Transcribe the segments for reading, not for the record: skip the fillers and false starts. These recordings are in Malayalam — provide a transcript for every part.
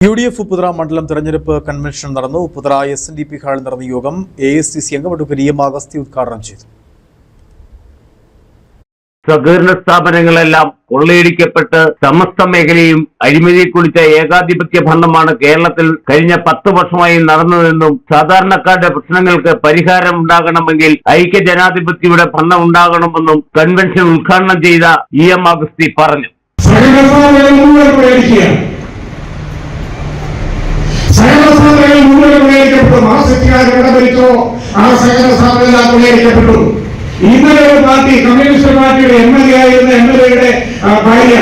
UDF ഉപ്പുതറ മണ്ഡലം തെരഞ്ഞെടുപ്പ് കൺവെൻഷൻ നടന്നു. ഉപ്പുതറ SNDP ഹാളിൽ നടന്ന യോഗം AICC അംഗം അഡ്വക്കേറ്റ് EM അഗസ്തി ഉദ്ഘാടനം ചെയ്തു. സഹകരണ സ്ഥാപനങ്ങളെല്ലാം കൊള്ളയടിക്കപ്പെട്ട് സമസ്ത മേഖലയും അഴിമതി കുളിച്ച ഏകാധിപത്യ ഭരണമാണ് കേരളത്തിൽ കഴിഞ്ഞ 10 വർഷമായി നടന്നതെന്നും സാധാരണക്കാരുടെ പ്രശ്നങ്ങൾക്ക് പരിഹാരം ഉണ്ടാകണമെങ്കിൽ ഐക്യ ജനാധിപത്യയുടെ ഭരണം ഉണ്ടാകണമെന്നും കൺവെൻഷൻ ഉദ്ഘാടനം ചെയ്ത EM അഗസ്തി പറഞ്ഞു. ഇന്നലെ ഒരു പാർട്ടി കമ്മ്യൂണിസ്റ്റ് പാർട്ടിയുടെ MLA ആയിരുന്ന MLA-യുടെ ഭാര്യ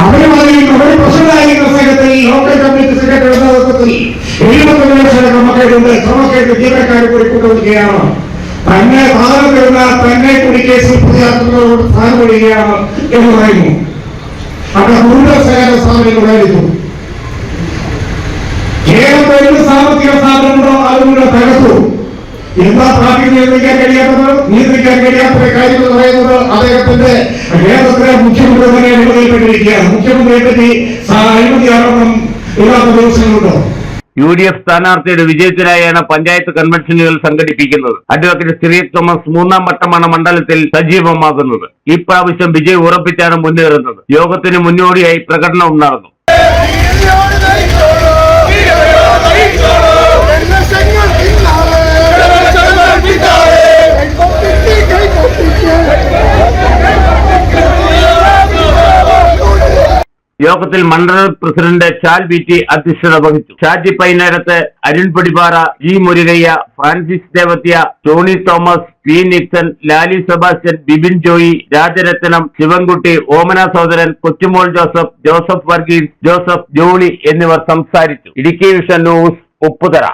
അവര് പ്രസിഡന്റായിരുന്ന സമയത്തിൽ ലോക്കൽ കമ്മിറ്റി സെക്രട്ടറിയുടെ നേതൃത്വത്തിൽ 75 ലക്ഷം ക്രമക്കേടുണ്ട്. ക്രമക്കേട് ജീവനക്കാർ കൂടി കൊണ്ടുവരികയാണ്. തന്നെ സാധനം തരുന്ന തന്നെ കൂടി കേസിൽ പ്രതിയാക്കുന്നതോട് സ്ഥാനം കൊള്ളുകയാണ് എന്ന് പറയുന്നു. അവിടെ കൂടുതൽ സഹകരണ സ്ഥാപനങ്ങളായിരുന്നു. കേരളത്തിൽ എന്ത് സാമ്പത്തിക സ്ഥാപനമുണ്ടോ അതുകൊണ്ട് തകർത്തു. എന്താ പാർട്ടി നിയന്ത്രിക്കാൻ കഴിയാത്ത കാര്യങ്ങൾ പറയുന്നത് അദ്ദേഹത്തിന്റെ കേരളത്തിലെ മുഖ്യമന്ത്രി തന്നെ അഴിമതിയിൽപ്പെട്ടിരിക്കുകയാണ്. മുഖ്യമന്ത്രിയെ പറ്റി അഴിമതി ആരോപണം ഇല്ലാത്ത ദിവസങ്ങളുണ്ടോ? UDF സ്ഥാനാർത്ഥിയുടെ വിജയത്തിനായാണ് പഞ്ചായത്ത് കൺവെൻഷനുകൾ സംഘടിപ്പിക്കുന്നത്. അഡ്വക്കേറ്റ് സിറിയക് തോമസ് 3ാം വട്ടമാണ് മണ്ഡലത്തിൽ സജീവമാകുന്നത്. ഇപ്രാവശ്യം വിജയം ഉറപ്പിച്ചാണ് മുന്നേറുന്നത്. യോഗത്തിന് മുന്നോടിയായി പ്രകടനവും നടന്നു. യോഗത്തിൽ മണ്ഡലം പ്രസിഡന്റ് ചാൽ VT അധ്യക്ഷത വഹിച്ചു. Shaji Painarath, Arun Padipara, G Murugaiah, Francis Devathya, Tony Thomas, P Nixon, Lali Sebastian, Bibin Joy, Rajaratnam, Sivankutty, Omana Sahodaran, Kochumol Joseph, Joseph Varghese, Joseph Jolly എന്നിവർ സംസാരിച്ചു. Idukki vision news, Upputhara.